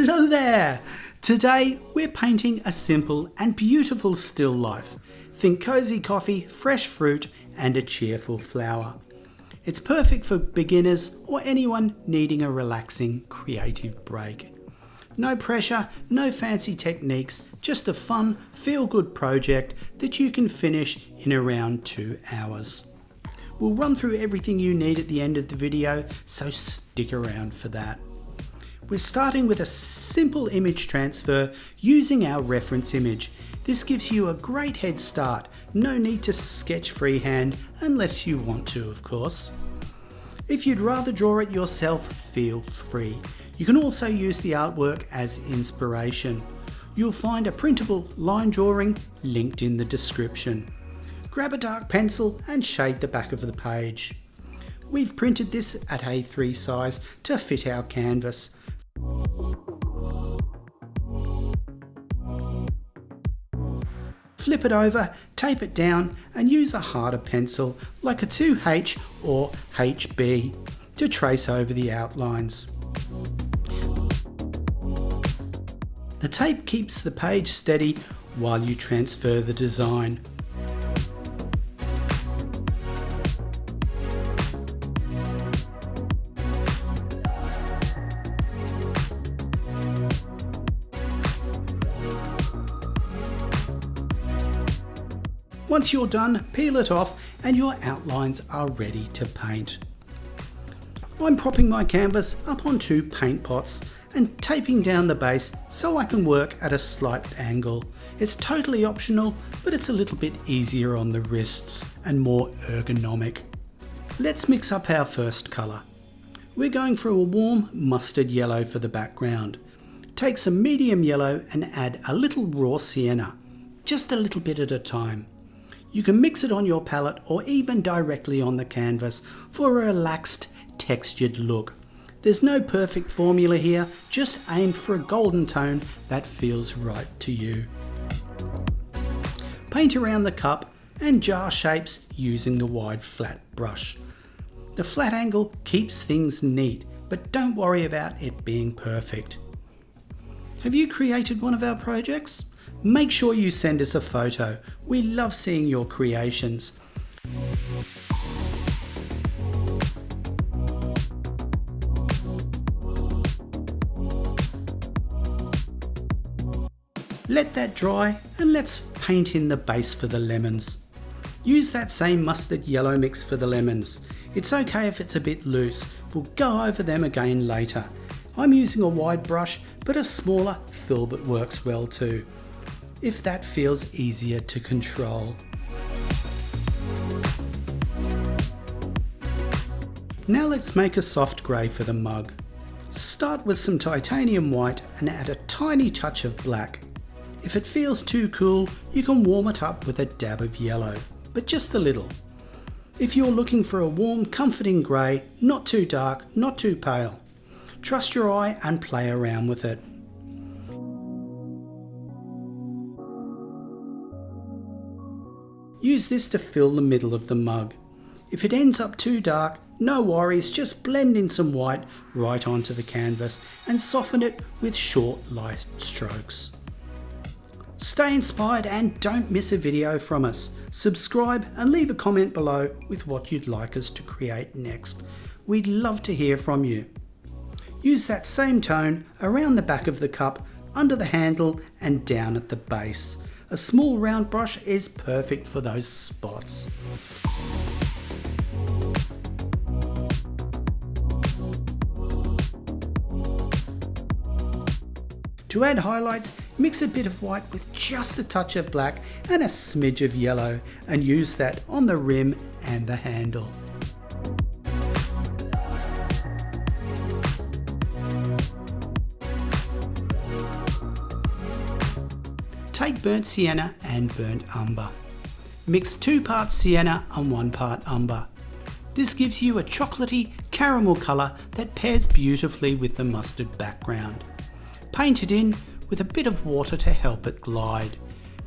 Hello there! Today we're painting a simple and beautiful still life. Think cozy coffee, fresh fruit and a cheerful flower. It's perfect for beginners or anyone needing a relaxing creative break. No pressure, no fancy techniques, just a fun, feel-good project that you can finish in around 2 hours. We'll run through everything you need at the end of the video, so stick around for that. We're starting with a simple image transfer using our reference image. This gives you a great head start. No need to sketch freehand unless you want to, of course. If you'd rather draw it yourself, feel free. You can also use the artwork as inspiration. You'll find a printable line drawing linked in the description. Grab a dark pencil and shade the back of the page. We've printed this at A3 size to fit our canvas. Flip it over, tape it down and use a harder pencil like a 2H or HB to trace over the outlines. The tape keeps the page steady while you transfer the design. Once you're done, peel it off and your outlines are ready to paint. I'm propping my canvas up on 2 paint pots and taping down the base so I can work at a slight angle. It's totally optional, but it's a little bit easier on the wrists and more ergonomic. Let's mix up our first colour. We're going for a warm mustard yellow for the background. Take some medium yellow and add a little raw sienna, just a little bit at a time. You can mix it on your palette or even directly on the canvas for a relaxed, textured look. There's no perfect formula here, just aim for a golden tone that feels right to you. Paint around the cup and jar shapes using the wide flat brush. The flat angle keeps things neat, but don't worry about it being perfect. Have you created one of our projects? Make sure you send us a photo. We love seeing your creations. Let that dry and let's paint in the base for the lemons. Use that same mustard yellow mix for the lemons. It's okay if it's a bit loose. We'll go over them again later. I'm using a wide brush, but a smaller filbert works well too, if that feels easier to control. Now let's make a soft grey for the mug. Start with some titanium white and add a tiny touch of black. If it feels too cool, you can warm it up with a dab of yellow, but just a little. If you're looking for a warm, comforting grey, not too dark, not too pale, trust your eye and play around with it. Use this to fill the middle of the mug. If it ends up too dark, no worries, just blend in some white right onto the canvas and soften it with short, light strokes. Stay inspired and don't miss a video from us. Subscribe and leave a comment below with what you'd like us to create next. We'd love to hear from you. Use that same tone around the back of the cup, under the handle and down at the base. A small round brush is perfect for those spots. To add highlights, mix a bit of white with just a touch of black and a smidge of yellow and use that on the rim and the handle. Take burnt sienna and burnt umber. Mix 2 parts sienna and 1 part umber. This gives you a chocolatey caramel colour that pairs beautifully with the mustard background. Paint it in with a bit of water to help it glide.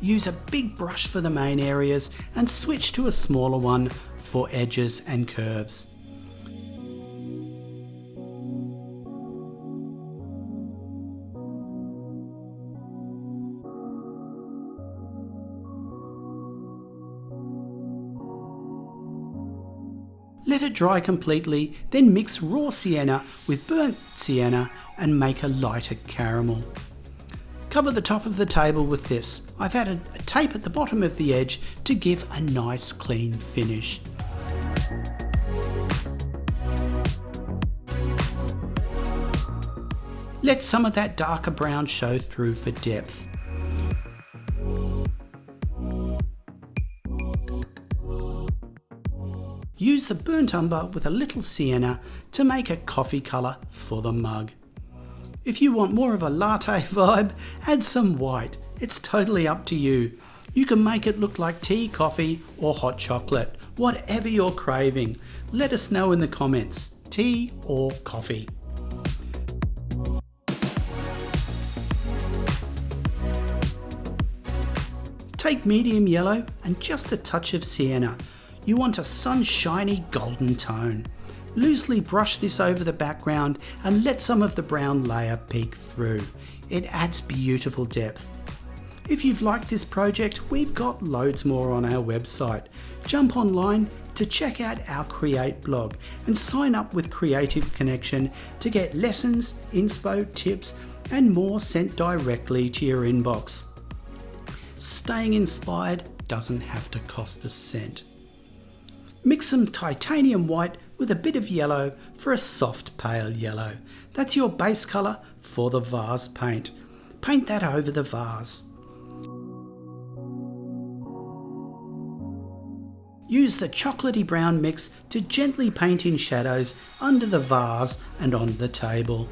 Use a big brush for the main areas and switch to a smaller one for edges and curves. Let it dry completely, then mix raw sienna with burnt sienna and make a lighter caramel. Cover the top of the table with this. I've added a tape at the bottom of the edge to give a nice clean finish. Let some of that darker brown show through for depth. Use the burnt umber with a little sienna to make a coffee colour for the mug. If you want more of a latte vibe, add some white. It's totally up to you. You can make it look like tea, coffee or hot chocolate, whatever you're craving. Let us know in the comments, tea or coffee. Take medium yellow and just a touch of sienna. You want a sunshiny golden tone. Loosely brush this over the background and let some of the brown layer peek through. It adds beautiful depth. If you've liked this project, we've got loads more on our website. Jump online to check out our Create blog and sign up with Creative Connection to get lessons, inspo, tips and more sent directly to your inbox. Staying inspired doesn't have to cost a cent. Mix some titanium white with a bit of yellow for a soft pale yellow. That's your base colour for the vase paint. Paint that over the vase. Use the chocolatey brown mix to gently paint in shadows under the vase and on the table.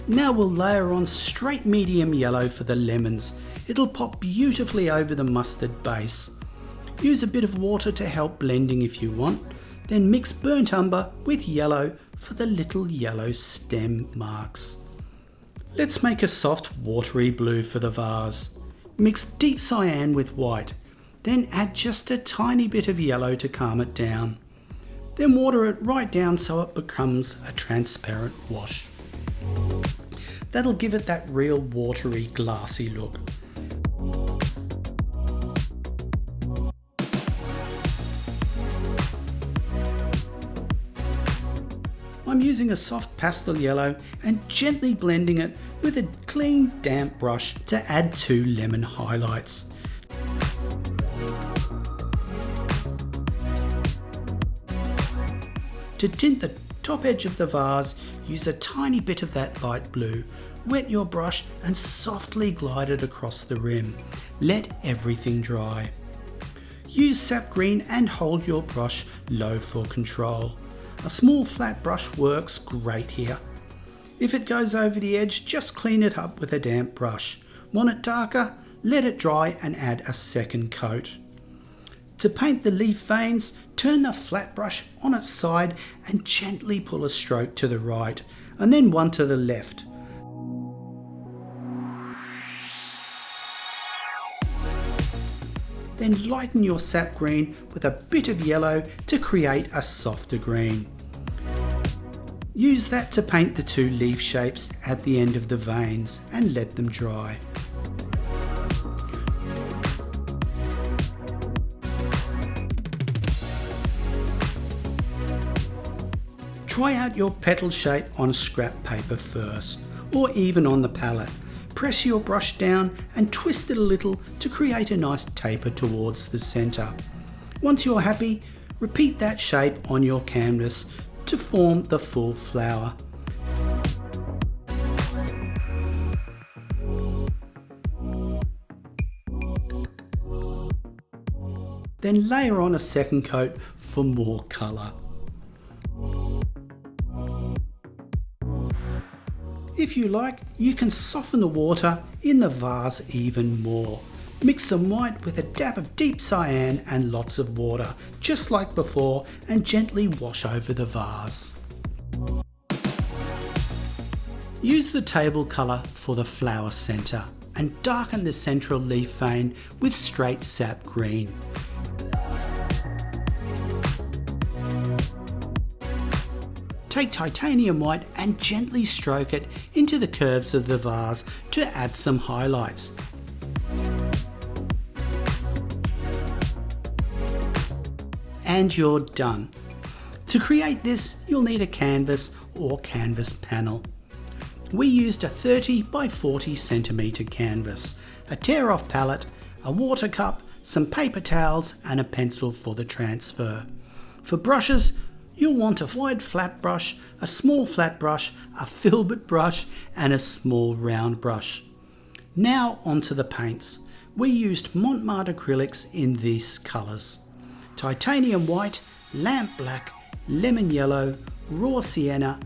Now we'll layer on straight medium yellow for the lemons. It'll pop beautifully over the mustard base. Use a bit of water to help blending if you want, then mix burnt umber with yellow for the little yellow stem marks. Let's make a soft watery blue for the vase. Mix deep cyan with white, then add just a tiny bit of yellow to calm it down. Then water it right down so it becomes a transparent wash. That'll give it that real watery, glassy look. I'm using a soft pastel yellow and gently blending it with a clean, damp brush to add 2 lemon highlights. To tint the top edge of the vase, use a tiny bit of that light blue. Wet your brush and softly glide it across the rim. Let everything dry. Use sap green and hold your brush low for control. A small flat brush works great here. If it goes over the edge, just clean it up with a damp brush. Want it darker? Let it dry and add a second coat. To paint the leaf veins, turn the flat brush on its side and gently pull a stroke to the right and then one to the left. Then lighten your sap green with a bit of yellow to create a softer green. Use that to paint the 2 leaf shapes at the end of the veins and let them dry. Try out your petal shape on scrap paper first, or even on the palette. Press your brush down and twist it a little to create a nice taper towards the centre. Once you're happy, repeat that shape on your canvas to form the full flower. Then layer on a second coat for more colour. If you like, you can soften the water in the vase even more. Mix some white with a dab of deep cyan and lots of water, just like before, and gently wash over the vase. Use the table colour for the flower centre and darken the central leaf vein with straight sap green. Take titanium white and gently stroke it into the curves of the vase to add some highlights. and you're done. To create this, you'll need a canvas or canvas panel. We used a 30 by 40 centimetre canvas, a tear-off palette, a water cup, some paper towels and a pencil for the transfer. For brushes, you'll want a wide flat brush, a small flat brush, a filbert brush and a small round brush. Now onto the paints. We used Montmartre acrylics in these colours: titanium white, lamp black, lemon yellow, raw sienna,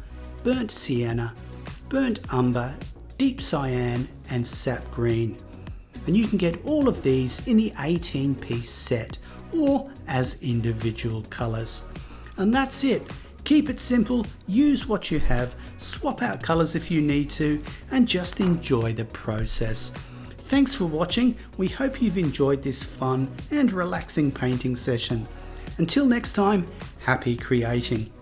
burnt umber, deep cyan and sap green. And you can get all of these in the 18-piece set or as individual colours. And that's it. Keep it simple, use what you have, swap out colours if you need to, and just enjoy the process. Thanks for watching. We hope you've enjoyed this fun and relaxing painting session. Until next time, happy creating.